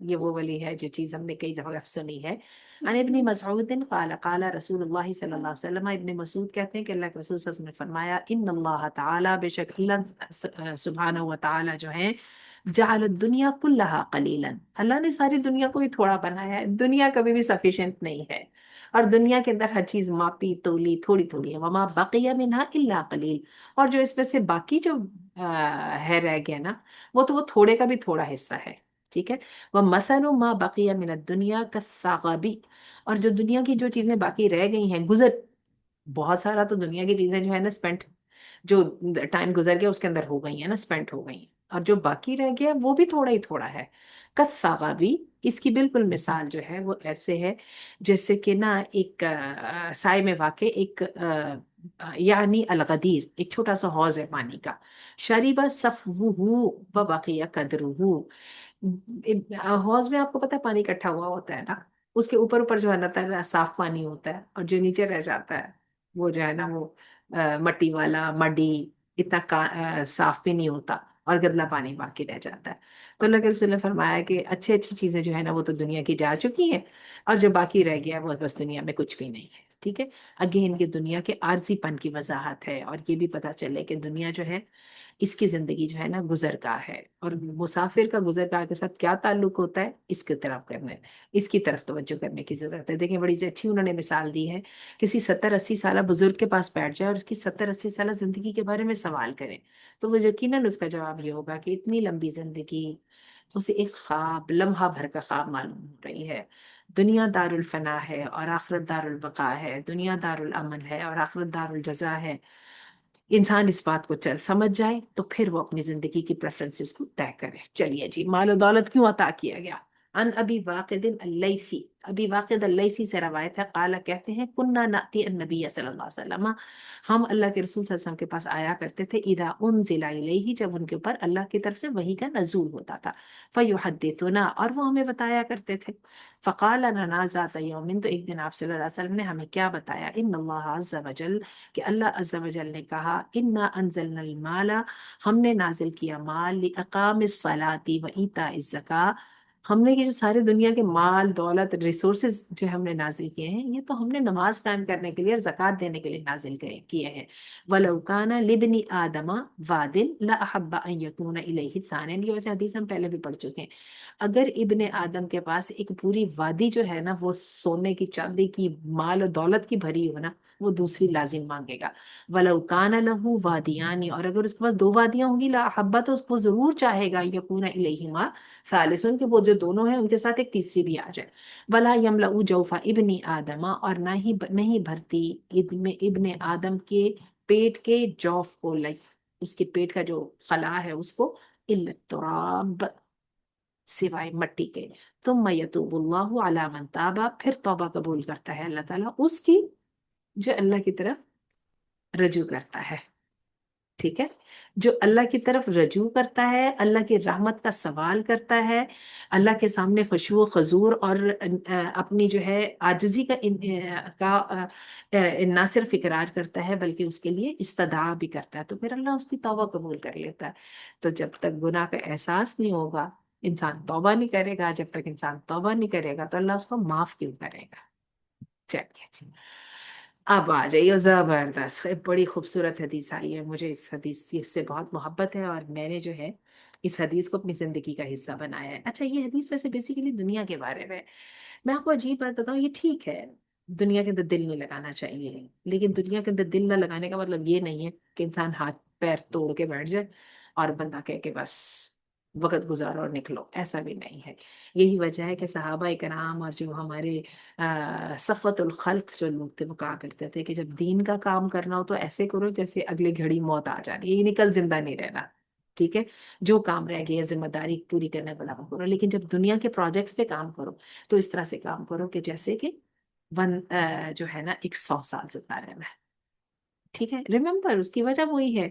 یہ وہ والی ہے جو چیز ہم نے کئی دفعہ سنی ہے. عن ابن مسعود قال قال رسول اللہ صلی اللہ علیہ وسلم، ابن مسعود کہتے ہیں کہ اللہ کے رسول صلی اللہ علیہ وسلم نے فرمایا، ان اللہ تعالی، بے شک اللہ سبحانہ و تعالی جو ہے، جعل الدنیا کلہا قلیلا، اللہ نے ساری دنیا کو ہی تھوڑا بنایا ہے. دنیا کبھی بھی سفیشینٹ نہیں ہے، اور دنیا کے اندر ہر چیز ماپی تولی تھوڑی تھوڑی ہے. وما بقی منہا الا قلیل، اور جو اس میں سے باقی جو ہے رہ گیا نا، وہ تھوڑے کا بھی تھوڑا حصہ ہے. ٹھیک ہے. وَمَثَلُ مَا بَقِيَ مِنَ الدُّنْيَا كَالثَّعْبِ، اور جو دنیا کی جو چیزیں باقی رہ گئی ہیں، بہت سارا تو دنیا کی چیزیں جو ہے نا اسپینٹ، جو ٹائم گزر گیا اس کے اندر ہو گئی ہیں نا، اسپینٹ ہو گئی ہیں، اور جو باقی رہ گیا وہ بھی تھوڑا ہی تھوڑا ہے. کَالثَّعْبِ، اس کی بالکل مثال جو ہے وہ ایسے ہے جیسے کہ نا ایک سائے میں واقع ایک یعنی الغدیر، ایک چھوٹا سا حوض ہے پانی کا. شریبہ صفوہ و بقیہ قدرہ، حوض میں آپ کو پتا ہے پانی اکٹھا ہوا ہوتا ہے نا، اس کے اوپر اوپر جو ہے نا صاف پانی ہوتا ہے، اور جو نیچے رہ جاتا ہے وہ جو ہے نا وہ مٹی والا، مڈی، اتنا صاف بھی نہیں ہوتا، اور گدلا پانی باقی رہ جاتا ہے. تو اللہ کے رسول نے فرمایا کہ اچھی اچھی چیزیں جو ہے نا وہ تو دنیا کی جا چکی ہیں، اور جو باقی رہ گیا وہ بس دنیا میں کچھ بھی نہیں ہے. ٹھیک ہے. اگین یہ دنیا کے عارضی پن کی وضاحت ہے، اور یہ بھی پتا چلے کہ دنیا جو ہے اس کی زندگی جو ہے نا گزرگاہ ہے، اور مسافر کا گزرگاہ کے ساتھ کیا تعلق ہوتا ہے، اس کی طرف کرنے، اس کی طرف توجہ کرنے کی ضرورت ہے. دیکھیں بڑی سی اچھی انہوں نے مثال دی ہے. کسی 70-80 سالہ بزرگ کے پاس بیٹھ جائے اور اس کی 70-80 سالہ زندگی کے بارے میں سوال کریں، تو وہ یقیناً اس کا جواب یہ ہوگا کہ اتنی لمبی زندگی اسے ایک خواب، لمحہ بھر کا خواب معلوم ہو رہی ہے. دنیا دار الفنا ہے اور آخرت دار البقا ہے، دنیا دار الامن ہے اور آخرت دار الجزا ہے. انسان اس بات کو سمجھ جائے تو پھر وہ اپنی زندگی کی پریفرنسز کو طے کرے. چلیے جی، مال و دولت کیوں عطا کیا گیا؟ ان ابی واقد اللیثی، ابی واقد اللیثی سے روایت ہے، قال کہتے ہیں، کننا ناتی النبی صلی اللہ علیہ وسلم، ہم اللہ کے رسول صلی اللہ علیہ وسلم کے پاس آیا کرتے تھے، اذا انزل الیہ، جب ان کے اوپر اللہ کی طرف سے وحی کا نزول ہوتا تھا، فیحدثنا، اور وہ ہمیں بتایا کرتے تھے. فقال لنا ذات یوم، تو ایک دن آپ صلی اللہ علیہ وسلم نے ہمیں کیا بتایا، ان اللہ عز وجل، کہ اللہ عز و جل نے کہا، انا انزلنا المال، ہم نے نازل کیا مال، لاقام الصلاۃ و ایتاء الزکاۃ، ہم نے یہ جو سارے دنیا کے مال دولت ریسورسز جو ہم نے نازل کیے ہیں، یہ تو ہم نے نماز قائم کرنے کے لیے اور زکوٰۃ دینے کے لیے نازل کیے ہیں. وَلَوْ كَانَ لِابْنِ آدَمَ وَادٍ لَأَحَبَّ أَن يَكُونَ إِلَيْهِ ثَانٍ، یہ ویسے حدیث ہم پہلے بھی پڑھ چکے ہیں. اگر ابن آدم کے پاس ایک پوری وادی جو ہے نا، وہ سونے کی، چاندی کی، مال و دولت کی بھری ہو نا، وہ دوسری لازم مانگے گا. وَلَوْ كَانَ لَهُ وَادِيَانِ، اور اگر اس کے پاس 2 وادیاں ہوں گی، لَأَحَبَّ، تو اس کو ضرور چاہے گا، يَكُونَ إِلَيْهِمَا ثَالِثٌ، کہ وہ جو دونوں ہیں ان کے ساتھ ایک تیسری بھی آ جائے. وَلَا يَمْلَأُ جَوْفَ ابْنِ آدَمَ، اور نہ ہی نہیں بھرتی ابن آدم کے پیٹ کے جوف کو، اس کے پیٹ کا جو خلا ہے اس کو، الا التراب، سوائے مٹی کے. ثم یتوب اللہ علی من تاب، پھر توبہ قبول کرتا ہے اللہ تعالیٰ اس کی جو اللہ کی طرف رجوع کرتا ہے. ٹھیک ہے. جو اللہ کی طرف رجوع کرتا ہے، اللہ کی رحمت کا سوال کرتا ہے، اللہ کے سامنے خشوع و خضوع اور اپنی جو ہے عاجزی کا نہ صرف اقرار کرتا ہے بلکہ اس کے لیے استدعا بھی کرتا ہے، تو پھر اللہ اس کی توبہ قبول کر لیتا ہے. تو جب تک گناہ کا احساس نہیں ہوگا انسان توبہ نہیں کرے گا، جب تک انسان توبہ نہیں کرے گا تو اللہ اس کو معاف کیوں کرے گا. چلیے جی، اب آ جائیے. زبردست، بڑی خوبصورت حدیث آئی ہے. مجھے اس حدیث سے بہت محبت ہے، اور میں نے جو ہے اس حدیث کو اپنی زندگی کا حصہ بنایا ہے. اچھا، یہ حدیث ویسے بیسیکلی دنیا کے بارے میں آپ کو عجیب بات بتاؤں، یہ ٹھیک ہے دنیا کے اندر دل نہیں لگانا چاہیے، لیکن دنیا کے اندر دل نہ لگانے کا مطلب یہ نہیں ہے کہ انسان ہاتھ پیر توڑ کے بیٹھ جائے اور بندہ کہے کہ بس وقت گزارو اور نکلو. ایسا بھی نہیں ہے. یہی وجہ ہے کہ صحابہ کرام اور جو ہمارے صفوت الخلق جو لوگ تھے، وہ کہا کرتے تھے کہ جب دین کا کام کرنا ہو تو ایسے کرو جیسے اگلی گھڑی موت آ جانی ہے، یہ نکل زندہ نہیں رہنا. ٹھیک ہے. جو کام رہ گیا ذمہ داری پوری کرنے والا وہ کرو، لیکن جب دنیا کے پروجیکٹس پہ کام کرو تو اس طرح سے کام کرو کہ جیسے کہ جو ہے نا 100 سال زندہ رہنا ہے. ٹھیک ہے. ریممبر، اس کی وجہ وہی ہے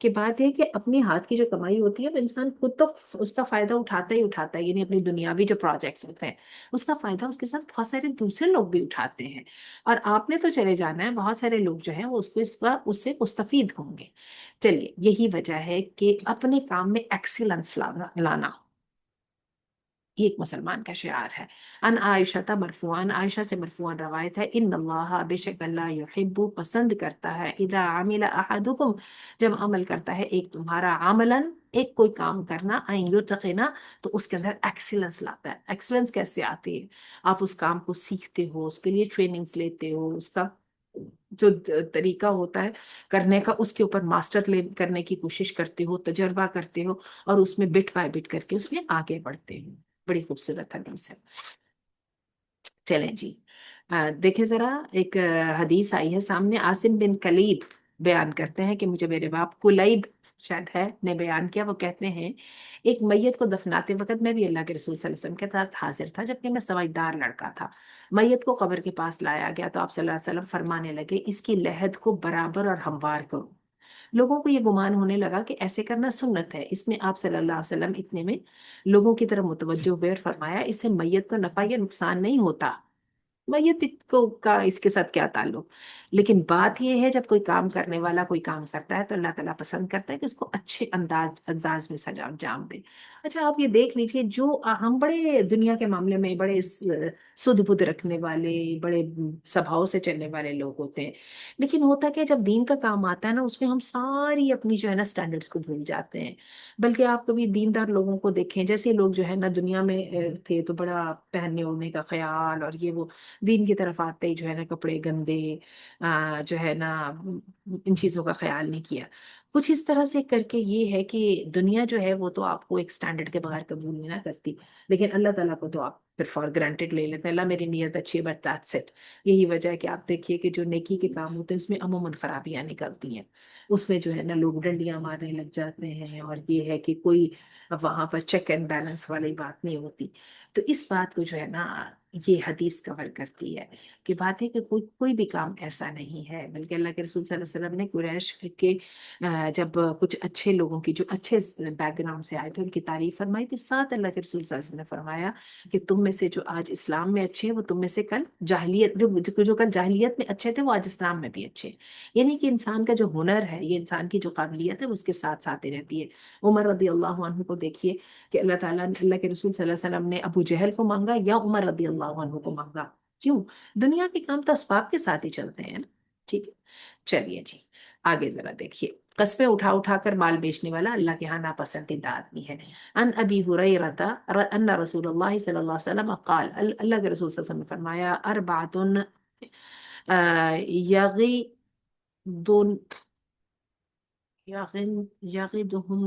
کہ بات ہے کہ اپنی ہاتھ کی جو کمائی ہوتی ہے وہ انسان خود تو اس کا فائدہ اٹھاتا ہی اٹھاتا ہے، یعنی اپنی دنیاوی جو پروجیکٹس ہوتے ہیں اس کا فائدہ اس کے ساتھ بہت سارے دوسرے لوگ بھی اٹھاتے ہیں، اور آپ نے تو چلے جانا ہے، بہت سارے لوگ جو ہیں وہ اس سے مستفید ہوں گے. چلیے، یہی وجہ ہے کہ اپنے کام میں ایکسیلنس لانا، یہ ایک مسلمان کا شعار ہے۔ ان عائشہ مرفوعاً، عائشہ سے مرفوعاً روایت ہے، ان اللہ بے شک اللہ یحب پسند کرتا ہے، اذا عمل احدکم جب عمل کرتا ہے ایک تمہارا، عملاً ایک کوئی کام کرنا، این یتقنا تو اس کے اندر ایکسیلنس لاتا ہے۔ ایکسیلنس کیسے آتی ہے؟ آپ اس کام کو سیکھتے ہو، اس کے لیے ٹریننگز لیتے ہو، اس کا جو طریقہ ہوتا ہے کرنے کا اس کے اوپر ماسٹر کرنے کی کوشش کرتے ہو، تجربہ کرتے ہو، اور اس میں بٹ بائی بٹ کر کے اس میں آگے بڑھتے ہو۔ بڑی خوبصورت حدیث ہے۔ چلیں جی، دیکھیں ذرا ایک حدیث آئی ہے سامنے، عاصم بن کلیب بیان کرتے ہیں کہ مجھے میرے باپ کلیب شاید ہے نے بیان کیا، وہ کہتے ہیں ایک میت کو دفناتے وقت میں بھی اللہ کے رسول صلی اللہ علیہ وسلم کے ساتھ حاضر تھا، جبکہ میں سمجھدار لڑکا تھا۔ میت کو قبر کے پاس لایا گیا تو آپ صلی اللہ علیہ وسلم فرمانے لگے، اس کی لحد کو برابر اور ہموار کرو۔ لوگوں کو یہ گمان ہونے لگا کہ ایسے کرنا سنت ہے، اس میں آپ صلی اللہ علیہ وسلم اتنے میں لوگوں کی طرف متوجہ ہوئے اور فرمایا، اس سے میت کو نفع یا نقصان نہیں ہوتا، میت کو کا اس کے ساتھ کیا تعلق؟ لیکن بات یہ ہے جب کوئی کام کرنے والا کوئی کام کرتا ہے تو اللہ تعالیٰ پسند کرتا ہے کہ اس کو اچھے انداز میں سجا انجام دے۔ اچھا آپ یہ دیکھ لیجئے، جو ہم بڑے دنیا کے معاملے میں بڑے سدھ بدھ رکھنے والے، بڑے سبھاؤ سے چلنے والے لوگ ہوتے ہیں، لیکن ہوتا کہ جب دین کا کام آتا ہے نا، اس میں ہم ساری اپنی جو ہے نا سٹینڈرڈس کو بھول جاتے ہیں۔ بلکہ آپ کبھی دیندار لوگوں کو دیکھیں، جیسے لوگ جو ہے نا دنیا میں تھے تو بڑا پہننے اوڑھنے کا خیال اور یہ وہ، دین کی طرف آتے ہی جو ہے نا کپڑے گندے، جو ہے نا ان چیزوں کا خیال نہیں کیا۔ کچھ اس طرح سے کر کے یہ ہے کہ دنیا جو ہے وہ تو آپ کو ایک سٹینڈرڈ کے بغیر قبول نہیں نہ کرتی، لیکن اللہ تعالیٰ کو تو آپ پھر فار گرانٹیڈ لے لیتے ہیں، اللہ میری نیت اچھی ہے بٹ دیٹس اٹ۔ یہی وجہ ہے کہ آپ دیکھیے کہ جو نیکی کے کام ہوتے ہیں اس میں عموماً خرابیاں نکلتی ہیں، اس میں جو ہے نا لوگ ڈنڈیاں مارنے لگ جاتے ہیں، اور یہ ہے کہ کوئی وہاں پر چیک اینڈ بیلنس والی بات نہیں ہوتی۔ تو اس بات کو جو ہے نا یہ حدیث کور کرتی ہے، کہ بات ہے کہ کوئی بھی کام ایسا نہیں ہے، بلکہ اللہ کے رسول صلی اللہ علیہ وسلم نے قریش کے جب کچھ اچھے لوگوں کی جو اچھے بیک گراؤنڈ سے آئے تھے ان کی تعریف فرمائی، تو ساتھ اللہ کے رسول صلی اللہ علیہ وسلم نے فرمایا کہ تم میں سے جو آج اسلام میں اچھے ہیں وہ تم میں سے کل جاہلیت، جو کل جاہلیت میں اچھے تھے وہ آج اسلام میں بھی اچھے ہیں۔ یعنی کہ انسان کا جو ہنر ہے، یہ انسان کی جو قابلیت ہے وہ اس کے ساتھ ساتھ ہی رہتی ہے۔ عمر رضی اللہ عنہ کو دیکھیے کہ اللہ تعالیٰ نے، اللہ کے رسول صلی اللہ علیہ وسلم نے ابو جہل کو مانگا یا عمر رضی اللہ عنہ کو مانگا؟ کیوں؟ دنیا کے کام تو اسباب کے ساتھ ہی چلتے ہیں نا۔ ٹھیک ہے، چلیے جی آگے ذرا دیکھیے، قسمیں اٹھا اٹھا کر مال بیچنے والا اللہ کے ہاں ناپسندیدہ آدمی ہے۔ ان ابی ہریرہ ان رسول اللہ صلی اللہ علیہ وسلم قال، اللہ کے رسول صلی اللہ علیہ وسلم نے فرمایا، اربعۃ یغیدن یغیدہم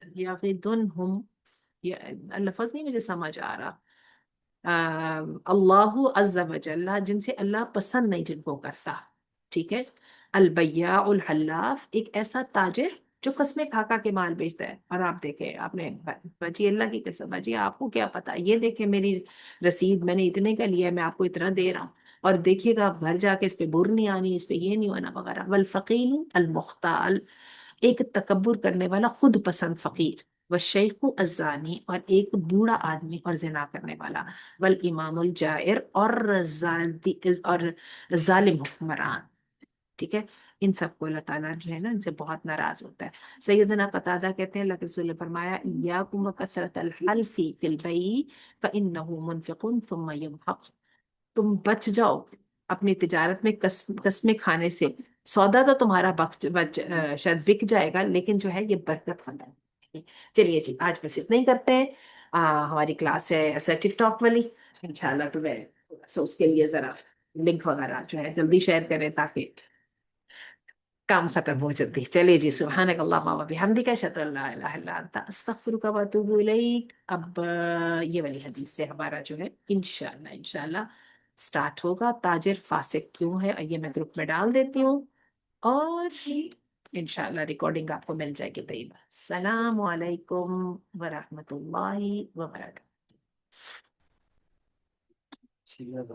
یغیدنہم، لفظ نہیں مجھے سمجھ آ رہا، اللہ عز و جل، جن سے اللہ پسند نہیں جن کو کرتا، ٹھیک ہے۔ البیاع الحلاف، ایک ایسا تاجر جو قسمیں کھا کھا کے مال بیچتا ہے، اور آپ دیکھیں، آپ نے بجی اللہ کی قسم بجی آپ کو کیا پتا، یہ دیکھیں میری رسید میں نے اتنے کا لیا ہے، میں آپ کو اتنا دے رہا ہوں، اور دیکھیے گا آپ گھر جا کے اس پہ بر نہیں آنی، اس پہ یہ نہیں ہونا وغیرہ۔ والفقیل المختال، ایک تکبر کرنے والا خود پسند فقیر، والشیخ الزانی، اور ایک بوڑھا آدمی اور زنا کرنے والا، والامام الجائر، اور ظالم حکمران، ٹھیک ہے۔ ان سب کو اللہ تعالیٰ جو ہے نا ان سے بہت ناراض ہوتا ہے۔ سیدنا قتادہ کہتے ہیں اللہ کے رسول نے فرمایا، ایاکم وکثرۃ الحلف فی البیع فانہ منفق ثم یمحق، تم بچ جاؤ اپنی تجارت میں قسمیں کھانے سے، سودا تو تمہارا شاید بک جائے گا لیکن جو ہے یہ برکت ختم ہے۔ چلیے جی آج بس اتنا ہی کرتے ہیں، ہماری کلاس ہے ایسا ٹک ٹاک والی، انشاءاللہ تو میں اس کے لیے ذرا لنک وغیرہ جو ہے جلدی شیئر کریں تاکہ کام ختم ہو جلدی۔ چلیے جی، سبحانک اللہم و بحمدک، اشہد ان لا الہ الا انت، استغفرک و اتوب الیک۔ اب یہ والی حدیث سے ہمارا جو ہے انشاءاللہ سٹارٹ ہوگا، تاجر فاسق کیوں ہے، یہ میں گروپ میں ڈال دیتی ہوں، اور انشاءاللہ ریکارڈنگ آپ کو مل جائے گی طیبہ۔ السلام علیکم ورحمۃ اللہ وبرکاتہ۔